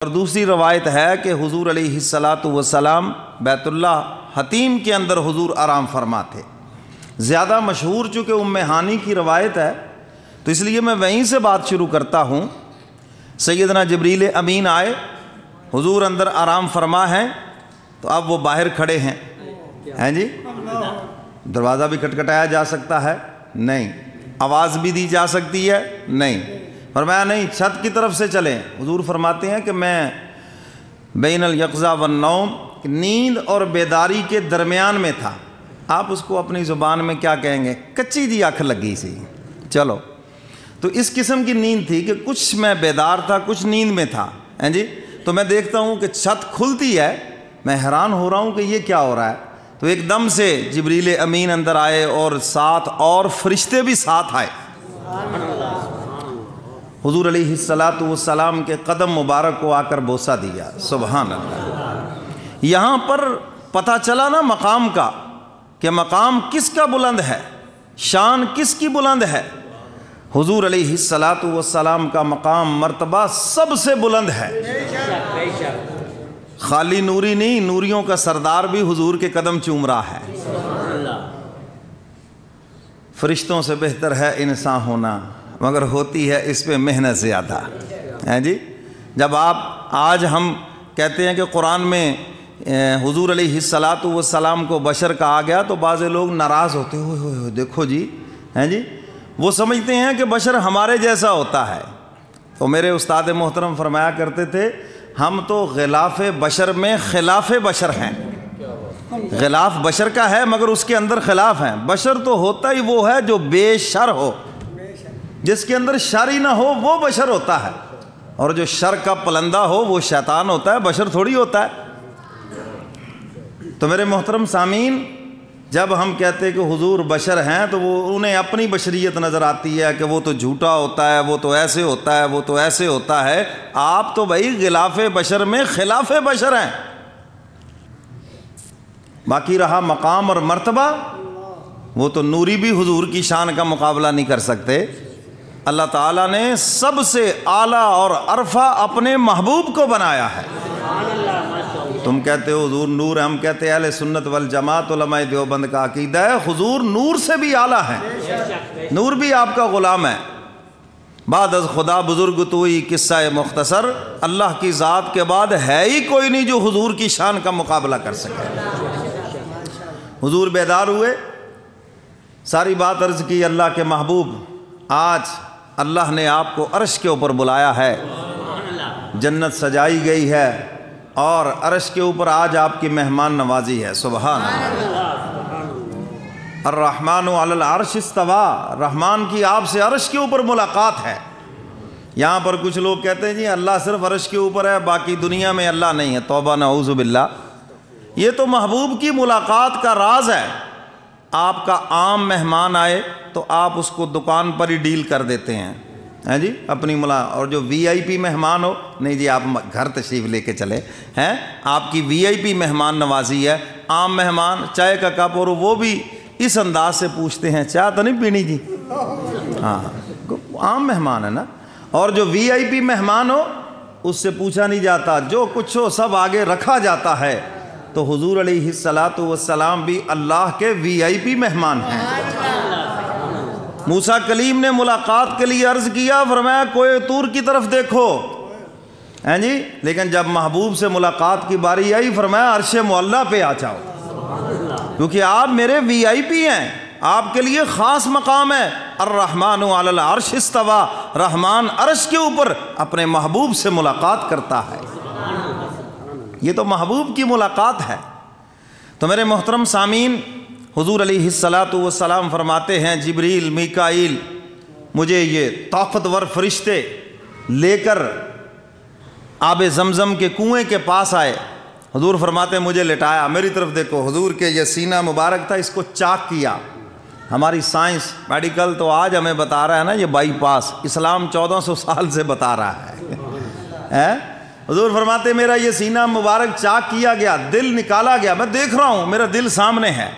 اور دوسری روایت ہے کہ حضور علیہ الصلاۃ والسلام بیت اللہ حتیم کے اندر حضور آرام فرما تھے۔ زیادہ مشہور چونکہ ام ہانی کی روایت ہے تو اس لیے میں وہیں سے بات شروع کرتا ہوں۔ سیدنا جبریل امین آئے، حضور اندر آرام فرما ہیں تو اب وہ باہر کھڑے ہیں جی، دروازہ بھی کھٹکھٹایا جا سکتا ہے؟ نہیں۔ آواز بھی دی جا سکتی ہے؟ نہیں۔ فرمایا نہیں، چھت کی طرف سے چلیں۔ حضور فرماتے ہیں کہ میں بین الیقظہ والنوم، نیند اور بیداری کے درمیان میں تھا۔ آپ اس کو اپنی زبان میں کیا کہیں گے؟ کچی دی اکھ لگی سی۔ چلو، تو اس قسم کی نیند تھی کہ کچھ میں بیدار تھا، کچھ نیند میں تھا جی۔ تو میں دیکھتا ہوں کہ چھت کھلتی ہے، میں حیران ہو رہا ہوں کہ یہ کیا ہو رہا ہے۔ تو ایک دم سے جبریل امین اندر آئے اور ساتھ اور فرشتے بھی ساتھ آئے۔ حضور علیہ الصلاۃ والسلام کے قدم مبارک کو آ کر بوسہ دیا۔ سبحان اللہ۔ یہاں پر پتہ چلا نا مقام کا، کہ مقام کس کا بلند ہے، شان کس کی بلند ہے۔ حضور علیہ الصلاۃ والسلام کا مقام، مرتبہ سب سے بلند ہے۔ خالی نوری نہیں، نوریوں کا سردار بھی حضور کے قدم چوم رہا ہے۔ فرشتوں سے بہتر ہے انسان ہونا، مگر ہوتی ہے اس پہ محنت زیادہ ہے جی۔ جب آج ہم کہتے ہیں کہ قرآن میں حضور علیہ الصلاۃ والسلام کو بشر کہا گیا تو بعض لوگ ناراض ہوتے ہوئے دیکھو جی ہیں جی، وہ سمجھتے ہیں کہ بشر ہمارے جیسا ہوتا ہے۔ تو میرے استاد محترم فرمایا کرتے تھے، ہم تو غلاف بشر میں خلاف بشر ہیں۔ غلاف بشر کا ہے مگر اس کے اندر خلاف ہیں۔ بشر تو ہوتا ہی وہ ہے جو بے شر ہو، جس کے اندر شر ہی نہ ہو وہ بشر ہوتا ہے، اور جو شر کا پلندہ ہو وہ شیطان ہوتا ہے، بشر تھوڑی ہوتا ہے۔ تو میرے محترم سامعین، جب ہم کہتے ہیں کہ حضور بشر ہیں تو وہ انہیں اپنی بشریت نظر آتی ہے کہ وہ تو جھوٹا ہوتا ہے، وہ تو ایسے ہوتا ہے، وہ تو ایسے ہوتا ہے۔ آپ تو بھائی غلاف بشر میں خلاف بشر ہیں۔ باقی رہا مقام اور مرتبہ، وہ تو نوری بھی حضور کی شان کا مقابلہ نہیں کر سکتے۔ اللہ تعالیٰ نے سب سے اعلیٰ اور عرفہ اپنے محبوب کو بنایا ہے۔ تم کہتے ہو حضور نور، ہم کہتے ہیں اہل سنت والجماعت علماء دیوبند کا عقیدہ ہے حضور نور سے بھی اعلیٰ ہے، نور بھی آپ کا غلام ہے۔ بعد از خدا بزرگ توئی قصہ مختصر، اللہ کی ذات کے بعد ہے ہی کوئی نہیں جو حضور کی شان کا مقابلہ کر سکے۔ حضور بیدار ہوئے، ساری بات عرض کی اللہ کے محبوب، آج اللہ نے آپ کو عرش کے اوپر بلایا ہے، جنت سجائی گئی ہے اور عرش کے اوپر آج آپ کی مہمان نوازی ہے۔ سبحان اللہ۔ الرحمن علی العرش استویٰ، رحمان کی آپ سے عرش کے اوپر ملاقات ہے۔ یہاں پر کچھ لوگ کہتے ہیں جی اللہ صرف عرش کے اوپر ہے، باقی دنیا میں اللہ نہیں ہے۔ توبہ نعوذ باللہ، یہ تو محبوب کی ملاقات کا راز ہے۔ آپ کا عام مہمان آئے تو آپ اس کو دکان پر ہی ڈیل کر دیتے ہیں جی اپنی اور جو وی آئی پی مہمان ہو، نہیں جی آپ گھر تشریف لے کے چلے ہیں، آپ کی وی آئی پی مہمان نوازی ہے۔ عام مہمان چائے کا کپ، اور وہ بھی اس انداز سے پوچھتے ہیں چائے تو نہیں پینی جی، ہاں عام مہمان ہے نا۔ اور جو وی آئی پی مہمان ہو اس سے پوچھا نہیں جاتا، جو کچھ ہو سب آگے رکھا جاتا ہے۔ تو حضور علیہ الصلاۃ والسلام بھی اللہ کے وی آئی پی مہمان ہیں۔ موسیٰ کلیم نے ملاقات کے لیے عرض کیا، فرمایا کوئے طور کی طرف دیکھو ہیں جی، لیکن جب محبوب سے ملاقات کی باری آئی فرمایا عرش معلیٰ پہ آ جاؤ، کیونکہ آپ میرے وی آئی پی ہیں، آپ کے لیے خاص مقام ہے۔ الرحمن علی العرش استویٰ، رحمان عرش کے اوپر اپنے محبوب سے ملاقات کرتا ہے۔ یہ تو محبوب کی ملاقات ہے۔ تو میرے محترم سامعین، حضور علیہ الصلاۃ والسلام فرماتے ہیں جبریل میکائیل مجھے یہ طاقتور فرشتے لے کر آب زمزم کے کنویں کے پاس آئے۔ حضور فرماتے ہیں مجھے لٹایا، میری طرف دیکھو، حضور کے یہ سینہ مبارک تھا، اس کو چاک کیا۔ ہماری سائنس میڈیکل تو آج ہمیں بتا رہا ہے نا یہ بائی پاس، اسلام 1400 سال سے بتا رہا ہے۔ حضور فرماتے میرا یہ سینہ مبارک چاک کیا گیا، دل نکالا گیا، میں دیکھ رہا ہوں، میرا دل سامنے ہے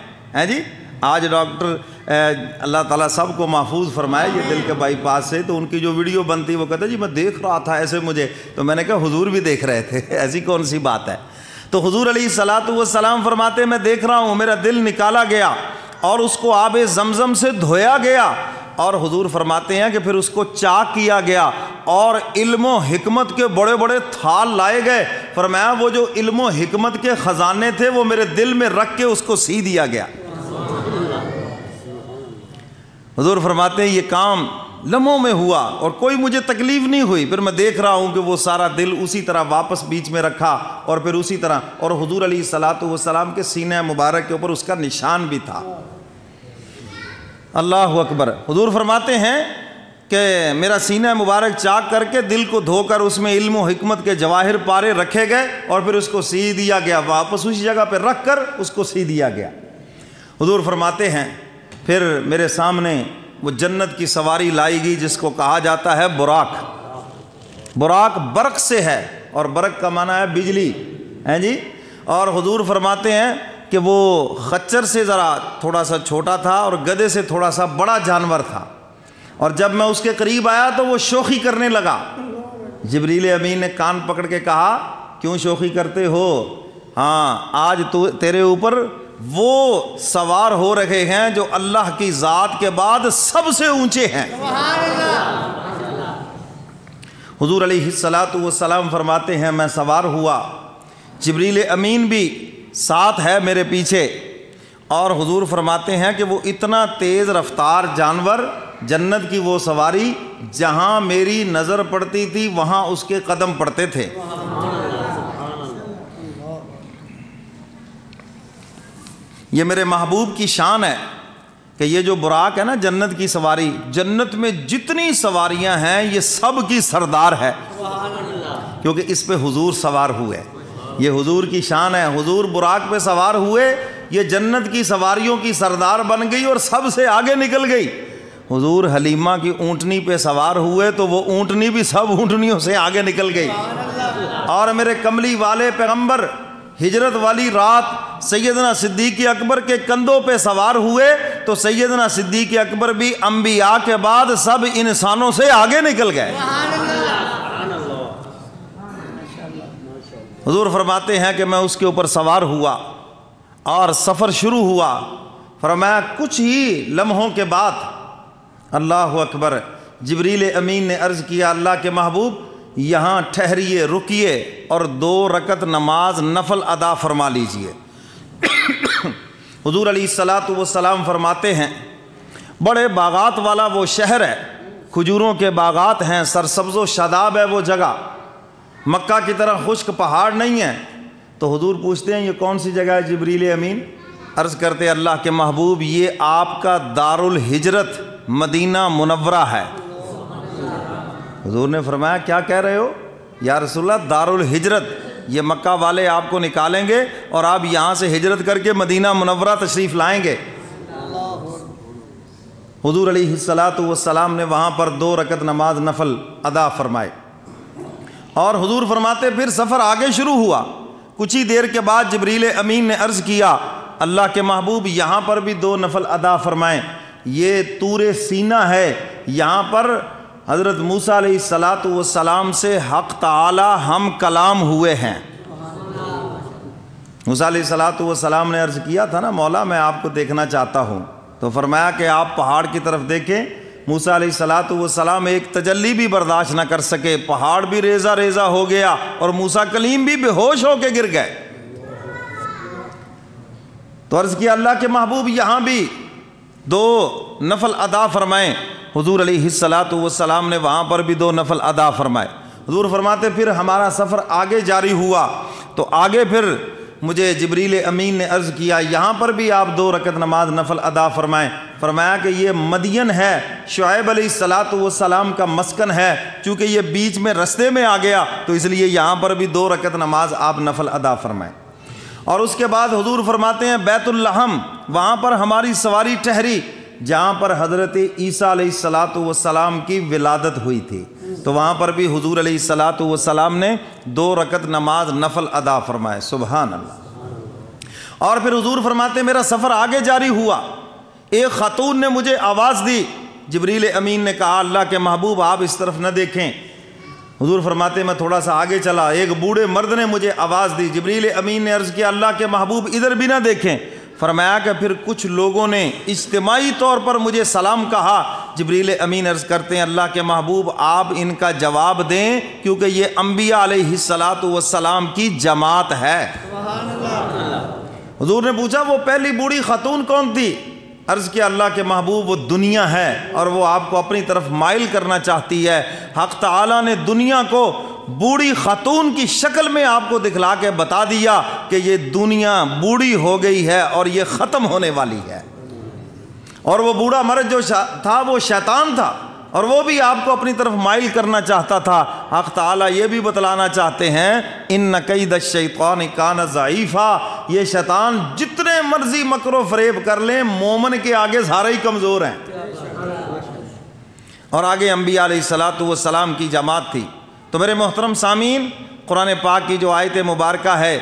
جی۔ آج ڈاکٹر اللہ تعالیٰ سب کو محفوظ فرمائے یہ دل کے بائی پاس سے، تو ان کی جو ویڈیو بنتی وہ کہتے جی میں دیکھ رہا تھا ایسے مجھے، تو میں نے کہا حضور بھی دیکھ رہے تھے، ایسی کون سی بات ہے؟ تو حضور علیہ الصلاۃ والسلام فرماتے میں دیکھ رہا ہوں میرا دل نکالا گیا اور اس کو آب زمزم سے دھویا گیا، اور حضور فرماتے ہیں کہ پھر اس کو چاک کیا گیا اور علم و حکمت کے بڑے بڑے تھال لائے گئے، فرمایا وہ جو علم و حکمت کے خزانے تھے وہ میرے دل میں رکھ کے اس کو سی دیا گیا۔ حضور فرماتے ہیں یہ کام لمحوں میں ہوا اور کوئی مجھے تکلیف نہیں ہوئی، پھر میں دیکھ رہا ہوں کہ وہ سارا دل اسی طرح واپس بیچ میں رکھا اور پھر اسی طرح، اور حضور علیہ الصلاۃ والسلام کے سینہ مبارک کے اوپر اس کا نشان بھی تھا۔ اللہ اکبر۔ حضور فرماتے ہیں کہ میرا سینہ مبارک چاک کر کے دل کو دھو کر اس میں علم و حکمت کے جواہر پارے رکھے گئے اور پھر اس کو سی دیا گیا، واپس اسی جگہ پہ رکھ کر اس کو سی دیا گیا۔ حضور فرماتے ہیں پھر میرے سامنے وہ جنت کی سواری لائی گئی جس کو کہا جاتا ہے براق۔ براق برق سے ہے اور برق کا معنی ہے بجلی ہیں جی، اور حضور فرماتے ہیں کہ وہ خچر سے ذرا تھوڑا سا چھوٹا تھا اور گدھے سے تھوڑا سا بڑا جانور تھا، اور جب میں اس کے قریب آیا تو وہ شوخی کرنے لگا۔ جبریل امین نے کان پکڑ کے کہا کیوں شوخی کرتے ہو؟ ہاں آج تو تیرے اوپر وہ سوار ہو رہے ہیں جو اللہ کی ذات کے بعد سب سے اونچے ہیں۔ حضور علیہ الصلاۃ والسلام فرماتے ہیں میں سوار ہوا، جبریل امین بھی ساتھ ہے میرے پیچھے، اور حضور فرماتے ہیں کہ وہ اتنا تیز رفتار جانور، جنت کی وہ سواری جہاں میری نظر پڑتی تھی وہاں اس کے قدم پڑتے تھے۔ یہ میرے محبوب کی شان ہے کہ یہ جو براق ہے نا جنت کی سواری، جنت میں جتنی سواریاں ہیں یہ سب کی سردار ہے، کیونکہ اس پہ حضور سوار ہوئے، یہ حضور کی شان ہے۔ حضور براق پہ سوار ہوئے، یہ جنت کی سواریوں کی سردار بن گئی اور سب سے آگے نکل گئی۔ حضور حلیمہ کی اونٹنی پہ سوار ہوئے تو وہ اونٹنی بھی سب اونٹنیوں سے آگے نکل گئی، اور میرے کملی والے پیغمبر ہجرت والی رات سیدنا صدیق اکبر کے کندھوں پہ سوار ہوئے تو سیدنا صدیق اکبر بھی انبیاء کے بعد سب انسانوں سے آگے نکل گئے۔ حضور فرماتے ہیں کہ میں اس کے اوپر سوار ہوا اور سفر شروع ہوا، فرمایا کچھ ہی لمحوں کے بعد اللہ اکبر جبریل امین نے عرض کیا اللہ کے محبوب یہاں ٹھہریے، رکیے اور 2 رکعت نماز نفل ادا فرما لیجئے۔ حضور علیہ الصلاۃ والسلام فرماتے ہیں بڑے باغات والا وہ شہر ہے، کھجوروں کے باغات ہیں، سرسبز و شاداب ہے وہ جگہ، مکہ کی طرح خشک پہاڑ نہیں ہے۔ تو حضور پوچھتے ہیں یہ کون سی جگہ ہے جبریل امین؟ عرض کرتے اللہ کے محبوب یہ آپ کا دارالہجرت مدینہ منورہ ہے۔ حضور نے فرمایا کیا کہہ رہے ہو یا رسول اللہ؟ دارالہجرت، یہ مکہ والے آپ کو نکالیں گے اور آپ یہاں سے ہجرت کر کے مدینہ منورہ تشریف لائیں گے۔ حضور علیہ الصلاۃ والسلام نے وہاں پر 2 رکعت نماز نفل ادا فرمائے، اور حضور فرماتے پھر سفر آگے شروع ہوا۔ کچھ ہی دیر کے بعد جبریل امین نے عرض کیا اللہ کے محبوب یہاں پر بھی 2 نفل ادا فرمائیں۔ یہ طور سینہ ہے، یہاں پر حضرت موسیٰ علیہ الصلاۃ والسلام سے حق تعالی ہم کلام ہوئے ہیں۔ موسیٰ علیہ الصلاۃ والسلام نے عرض کیا تھا نا مولا میں آپ کو دیکھنا چاہتا ہوں، تو فرمایا کہ آپ پہاڑ کی طرف دیکھیں۔ موسیٰ علیہ الصلاۃ والسلام ایک تجلی بھی برداشت نہ کر سکے، پہاڑ بھی ریزہ ریزہ ہو گیا اور موسیٰ کلیم بھی بے ہوش ہو کے گر گئے۔ تو عرض کیا اللہ کے محبوب یہاں بھی 2 نفل ادا فرمائیں۔ حضور علیہ الصلاۃ والسلام نے وہاں پر بھی 2 نفل ادا فرمائے۔ حضور فرماتے پھر ہمارا سفر آگے جاری ہوا تو آگے پھر مجھے جبریل امین نے عرض کیا یہاں پر بھی آپ 2 رکعت نماز نفل ادا فرمائیں۔ فرمایا کہ یہ مدین ہے، شعیب علیہ الصلاۃ والسلام کا مسکن ہے، چونکہ یہ بیچ میں رستے میں آ گیا تو اس لیے یہاں پر بھی 2 رکعت نماز آپ نفل ادا فرمائیں۔ اور اس کے بعد حضور فرماتے ہیں بیت اللحم، وہاں پر ہماری سواری ٹھہری جہاں پر حضرت عیسیٰ علیہ الصلاۃ والسلام کی ولادت ہوئی تھی، تو وہاں پر بھی حضور علیہ الصلاۃ والسلام نے 2 رکعت نماز نفل ادا فرمائے۔ سبحان اللہ۔ اور پھر حضور فرماتے میرا سفر آگے جاری ہوا، ایک خاتون نے مجھے آواز دی، جبریل امین نے کہا اللہ کے محبوب آپ اس طرف نہ دیکھیں۔ حضور فرماتے میں تھوڑا سا آگے چلا، ایک بوڑھے مرد نے مجھے آواز دی، جبریل امین نے عرض کیا اللہ کے محبوب ادھر بھی نہ دیکھیں۔ فرمایا کہ پھر کچھ لوگوں نے اجتماعی طور پر مجھے سلام کہا۔ جبریل امین عرض کرتے ہیں اللہ کے محبوب آپ ان کا جواب دیں کیونکہ یہ انبیاء علیہ الصلاۃ والسلام کی جماعت ہے۔ حضور نے پوچھا وہ پہلی بوڑھی خاتون کون تھی؟ عرض کیا اللہ کے محبوب وہ دنیا ہے اور وہ آپ کو اپنی طرف مائل کرنا چاہتی ہے۔ حق تعالیٰ نے دنیا کو بوڑھی خاتون کی شکل میں آپ کو دکھلا کے بتا دیا کہ یہ دنیا بوڑھی ہو گئی ہے اور یہ ختم ہونے والی ہے، اور وہ بوڑھا مرد جو تھا وہ شیطان تھا اور وہ بھی آپ کو اپنی طرف مائل کرنا چاہتا تھا۔ حق تعالیٰ یہ بھی بتلانا چاہتے ہیں ان کید الشیطان کان ضعیفا، یہ شیطان جتنے مرضی مکر و فریب کر لیں مومن کے آگے سارے ہی کمزور ہیں۔ اور آگے انبیاء علیہ الصلاۃ والسلام کی جماعت تھی۔ تو میرے محترم سامعین، قرآن پاک کی جو آیت مبارکہ ہے،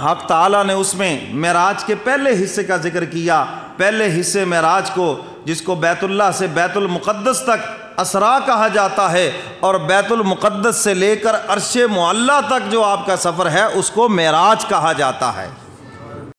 حق تعالیٰ نے اس میں معراج کے پہلے حصے کا ذکر کیا۔ پہلے حصے معراج کو جس کو بیت اللہ سے بیت المقدس تک اسرا کہا جاتا ہے، اور بیت المقدس سے لے کر عرش معلیٰ تک جو آپ کا سفر ہے اس کو معراج کہا جاتا ہے۔